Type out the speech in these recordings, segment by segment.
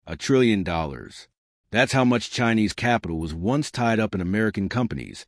$1 trillion. That's how much Chinese capital was once tied up in American companies,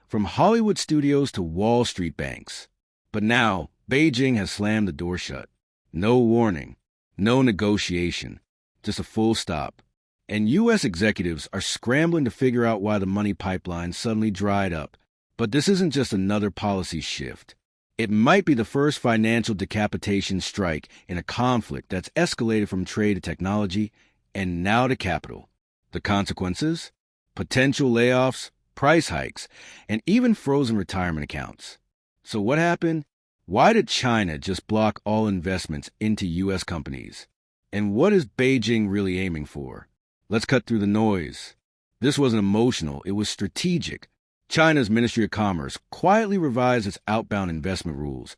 from Hollywood studios to Wall Street banks. But now, Beijing has slammed the door shut. No warning, no negotiation, just a full stop. And U.S. executives are scrambling to figure out why the money pipeline suddenly dried up. But this isn't just another policy shift. It might be the first financial decapitation strike in a conflict that's escalated from trade to technology and now to capital. The consequences? Potential layoffs, price hikes, and even frozen retirement accounts. So what happened? Why did China just block all investments into U.S. companies? And what is Beijing really aiming for? Let's cut through the noise. This wasn't emotional, it was strategic. China's Ministry of Commerce quietly revised its outbound investment rules,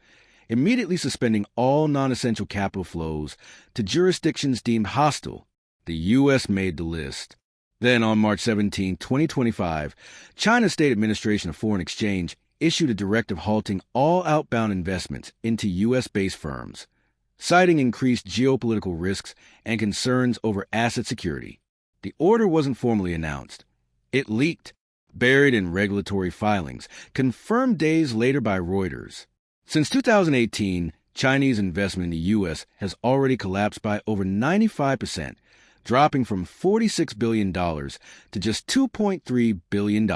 immediately suspending all non-essential capital flows to jurisdictions deemed hostile. The U.S. made the list. Then, on March 17, 2025, China's State Administration of Foreign Exchange issued a directive halting all outbound investments into U.S.-based firms, citing increased geopolitical risks and concerns over asset security. The order wasn't formally announced. It leaked, buried in regulatory filings, confirmed days later by Reuters. Since 2018, Chinese investment in the U.S. has already collapsed by over 95%, dropping from $46 billion to just $2.3 billion.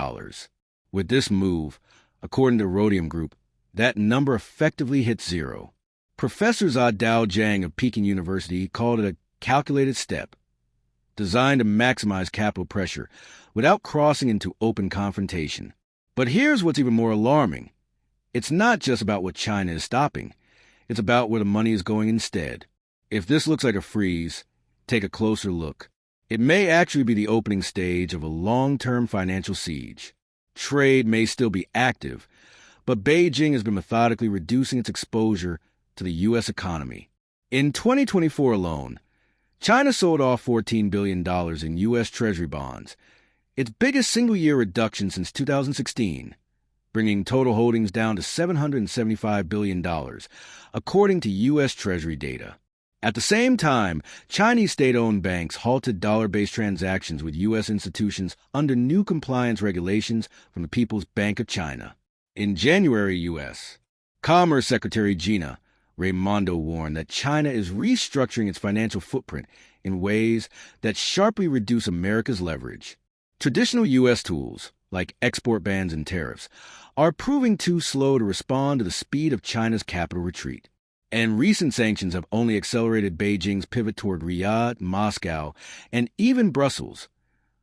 With this move, according to Rhodium Group, that number effectively hits zero. Professor Dao Jiang of Peking University called it a calculated step, designed to maximize capital pressure without crossing into open confrontation. But here's what's even more alarming. It's not just about what China is stopping. It's about where the money is going instead. If this looks like a freeze, take a closer look. It may actually be the opening stage of a long-term financial siege. Trade may still be active, but Beijing has been methodically reducing its exposure to the U.S. economy. In 2024 alone, China sold off $14 billion in U.S. Treasury bonds, its biggest single-year reduction since 2016, bringing total holdings down to $775 billion, according to U.S. Treasury data. At the same time, Chinese state-owned banks halted dollar-based transactions with U.S. institutions under new compliance regulations from the People's Bank of China. In January, U.S. Commerce Secretary Gina Raimondo warned that China is restructuring its financial footprint in ways that sharply reduce America's leverage. Traditional U.S. tools, like export bans and tariffs, are proving too slow to respond to the speed of China's capital retreat. And recent sanctions have only accelerated Beijing's pivot toward Riyadh, Moscow, and even Brussels,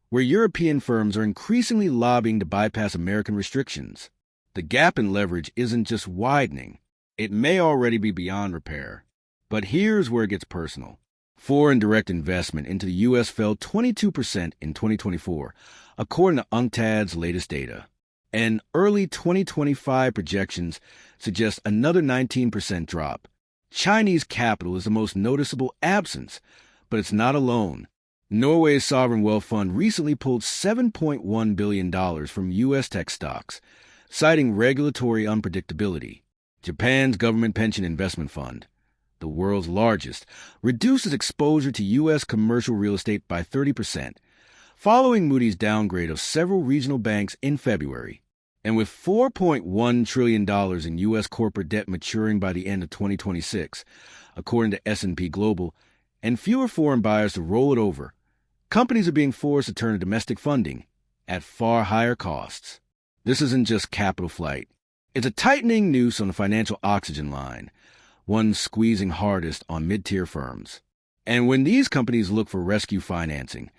where European firms are increasingly lobbying to bypass American restrictions. The gap in leverage isn't just widening. It may already be beyond repair. But here's where it gets personal. Foreign direct investment into the U.S. fell 22% in 2024, according to UNCTAD's latest data. And early 2025 projections suggest another 19% drop. Chinese capital is the most noticeable absence, but it's not alone. Norway's sovereign wealth fund recently pulled $7.1 billion from U.S. tech stocks, citing regulatory unpredictability. Japan's government pension investment fund, the world's largest, reduced its exposure to U.S. commercial real estate by 30%, following Moody's downgrade of several regional banks in February. And with $4.1 trillion in U.S. corporate debt maturing by the end of 2026, according to S&P Global, and fewer foreign buyers to roll it over, companies are being forced to turn to domestic funding at far higher costs. This isn't just capital flight. It's a tightening noose on the financial oxygen line, one squeezing hardest on mid-tier firms. And when these companies look for rescue financing,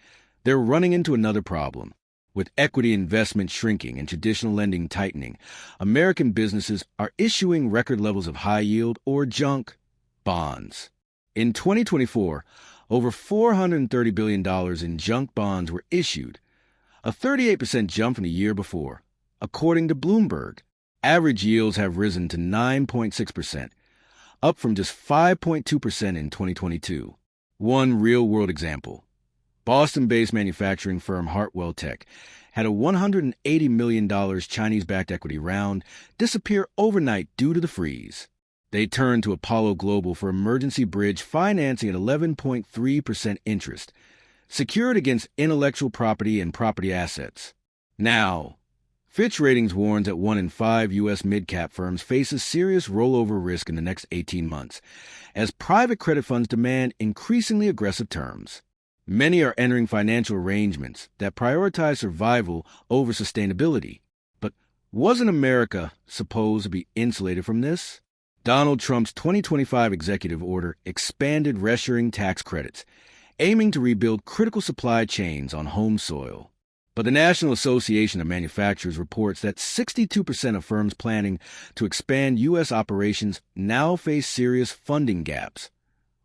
they're running into another problem. With equity investment shrinking and traditional lending tightening, American businesses are issuing record levels of high-yield or junk bonds. In 2024, over $430 billion in junk bonds were issued, a 38% jump from the year before, according to Bloomberg. Average yields have risen to 9.6%, up from just 5.2% in 2022. One real-world example. Boston-based manufacturing firm Hartwell Tech had a $180 million Chinese-backed equity round disappear overnight due to the freeze. They turned to Apollo Global for emergency bridge financing at 11.3% interest, secured against intellectual property and property assets. Now, Fitch Ratings warns that 1 in 5 U.S. mid-cap firms faces serious rollover risk in the next 18 months, as private credit funds demand increasingly aggressive terms. Many are entering financial arrangements that prioritize survival over sustainability. But wasn't America supposed to be insulated from this? Donald Trump's 2025 executive order expanded reshoring tax credits, aiming to rebuild critical supply chains on home soil. But the National Association of Manufacturers reports that 62% of firms planning to expand U.S. operations now face serious funding gaps,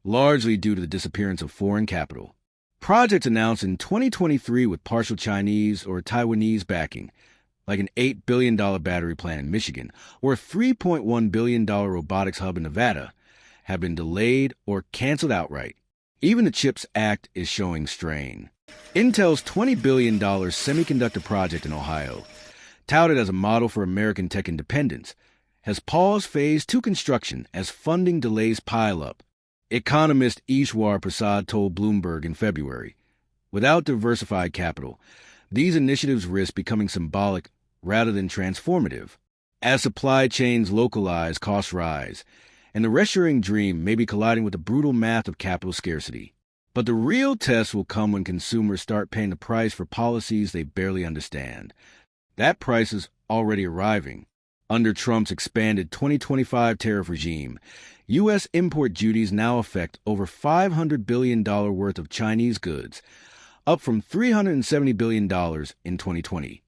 largely due to the disappearance of foreign capital. Projects announced in 2023 with partial Chinese or Taiwanese backing, like an $8 billion battery plant in Michigan or a $3.1 billion robotics hub in Nevada, have been delayed or canceled outright. Even the CHIPS Act is showing strain. Intel's $20 billion semiconductor project in Ohio, touted as a model for American tech independence, has paused Phase 2 construction as funding delays pile up. Economist Ishwar Prasad told Bloomberg in February, without diversified capital, these initiatives risk becoming symbolic rather than transformative. As supply chains localize, costs rise, and the reshoring dream may be colliding with the brutal math of capital scarcity. But the real test will come when consumers start paying the price for policies they barely understand. That price is already arriving. Under Trump's expanded 2025 tariff regime, U.S. import duties now affect over $500 billion worth of Chinese goods, up from $370 billion in 2020,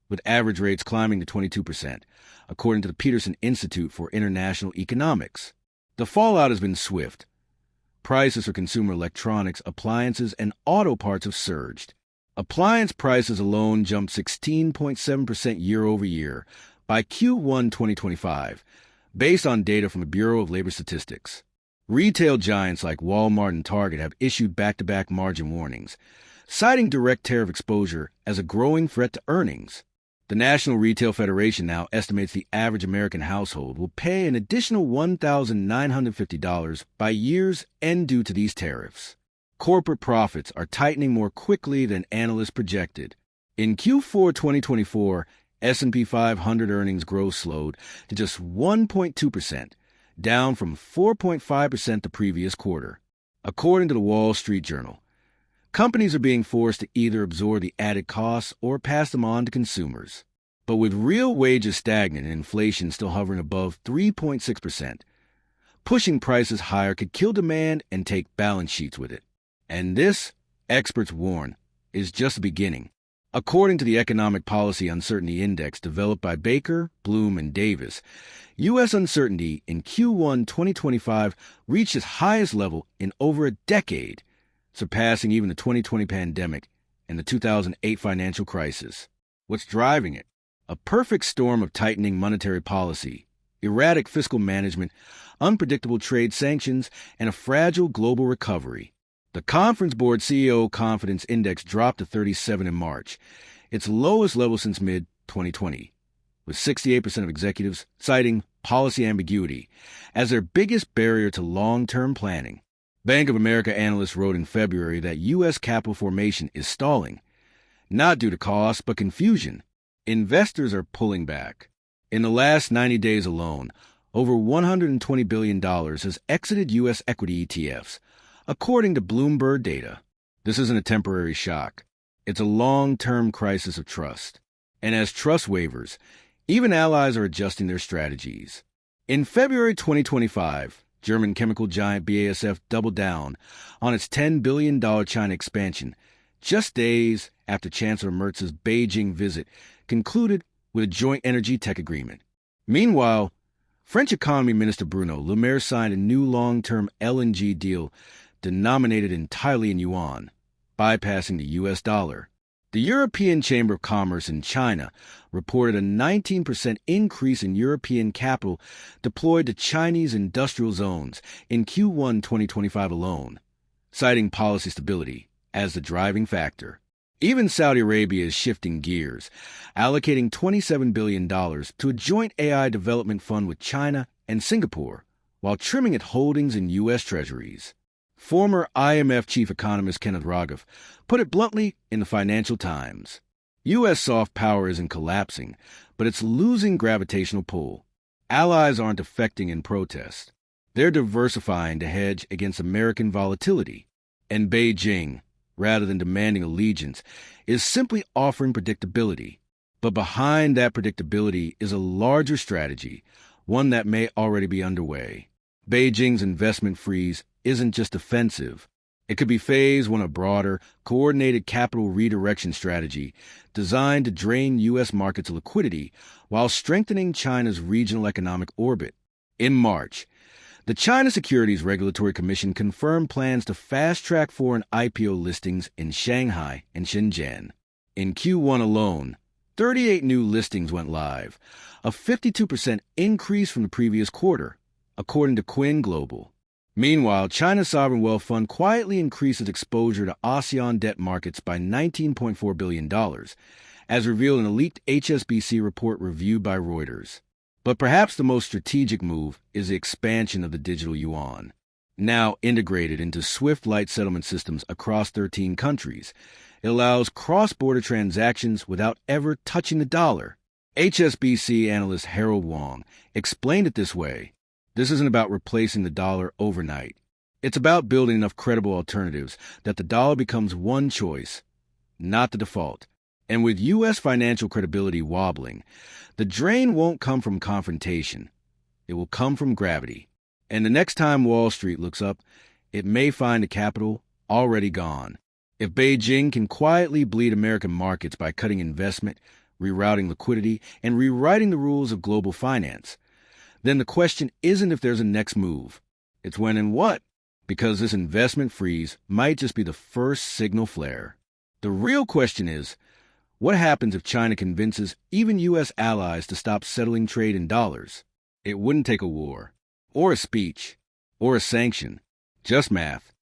with average rates climbing to 22%, according to the Peterson Institute for International Economics. The fallout has been swift. Prices for consumer electronics, appliances, and auto parts have surged. Appliance prices alone jumped 16.7% year over year by Q1 2025, based on data from the Bureau of Labor Statistics. Retail giants like Walmart and Target have issued back-to-back margin warnings, citing direct tariff exposure as a growing threat to earnings. The National Retail Federation now estimates the average American household will pay an additional $1,950 by year's end due to these tariffs. Corporate profits are tightening more quickly than analysts projected. In Q4 2024, S&P 500 earnings growth slowed to just 1.2%, down from 4.5% the previous quarter. According to the Wall Street Journal, companies are being forced to either absorb the added costs or pass them on to consumers. But with real wages stagnant and inflation still hovering above 3.6%, pushing prices higher could kill demand and take balance sheets with it. And this, experts warn, is just the beginning. According to the Economic Policy Uncertainty Index developed by Baker, Bloom, and Davis, U.S. uncertainty in Q1 2025 reached its highest level in over a decade, surpassing even the 2020 pandemic and the 2008 financial crisis. What's driving it? A perfect storm of tightening monetary policy, erratic fiscal management, unpredictable trade sanctions, and a fragile global recovery. The Conference Board CEO Confidence Index dropped to 37 in March, its lowest level since mid-2020, with 68% of executives citing policy ambiguity as their biggest barrier to long-term planning. Bank of America analysts wrote in February that U.S. capital formation is stalling, not due to cost, but confusion. Investors are pulling back. In the last 90 days alone, over $120 billion has exited U.S. equity ETFs, according to Bloomberg data. This isn't a temporary shock. It's a long-term crisis of trust. And as trust wavers, even allies are adjusting their strategies. In February 2025, German chemical giant BASF doubled down on its $10 billion China expansion, just days after Chancellor Merz's Beijing visit concluded with a joint energy tech agreement. Meanwhile, French Economy Minister Bruno Le Maire signed a new long-term LNG deal denominated entirely in yuan, bypassing the U.S. dollar. The European Chamber of Commerce in China reported a 19% increase in European capital deployed to Chinese industrial zones in Q1 2025 alone, citing policy stability as the driving factor. Even Saudi Arabia is shifting gears, allocating $27 billion to a joint AI development fund with China and Singapore, while trimming its holdings in U.S. Treasuries. Former IMF chief economist Kenneth Rogoff put it bluntly in the Financial Times. U.S. soft power isn't collapsing, but it's losing gravitational pull. Allies aren't defecting in protest. They're diversifying to hedge against American volatility. And Beijing, rather than demanding allegiance, is simply offering predictability. But behind that predictability is a larger strategy, one that may already be underway. Beijing's investment freeze isn't just defensive. It could be phase one of a broader, coordinated capital redirection strategy designed to drain U.S. markets' liquidity while strengthening China's regional economic orbit. In March, the China Securities Regulatory Commission confirmed plans to fast-track foreign IPO listings in Shanghai and Shenzhen. In Q1 alone, 38 new listings went live, a 52% increase from the previous quarter, according to Quinn Global. Meanwhile, China's sovereign wealth fund quietly increased its exposure to ASEAN debt markets by $19.4 billion, as revealed in a leaked HSBC report reviewed by Reuters. But perhaps the most strategic move is the expansion of the digital yuan. Now integrated into SWIFT light settlement systems across 13 countries, it allows cross-border transactions without ever touching the dollar. HSBC analyst Harold Wong explained it this way. This isn't about replacing the dollar overnight. It's about building enough credible alternatives that the dollar becomes one choice, not the default. And with U.S. financial credibility wobbling, the drain won't come from confrontation. It will come from gravity. And the next time Wall Street looks up, it may find the capital already gone. If Beijing can quietly bleed American markets by cutting investment, rerouting liquidity, and rewriting the rules of global finance, then the question isn't if there's a next move. It's when and what, because this investment freeze might just be the first signal flare. The real question is, what happens if China convinces even U.S. allies to stop settling trade in dollars? It wouldn't take a war, or a speech, or a sanction, just math.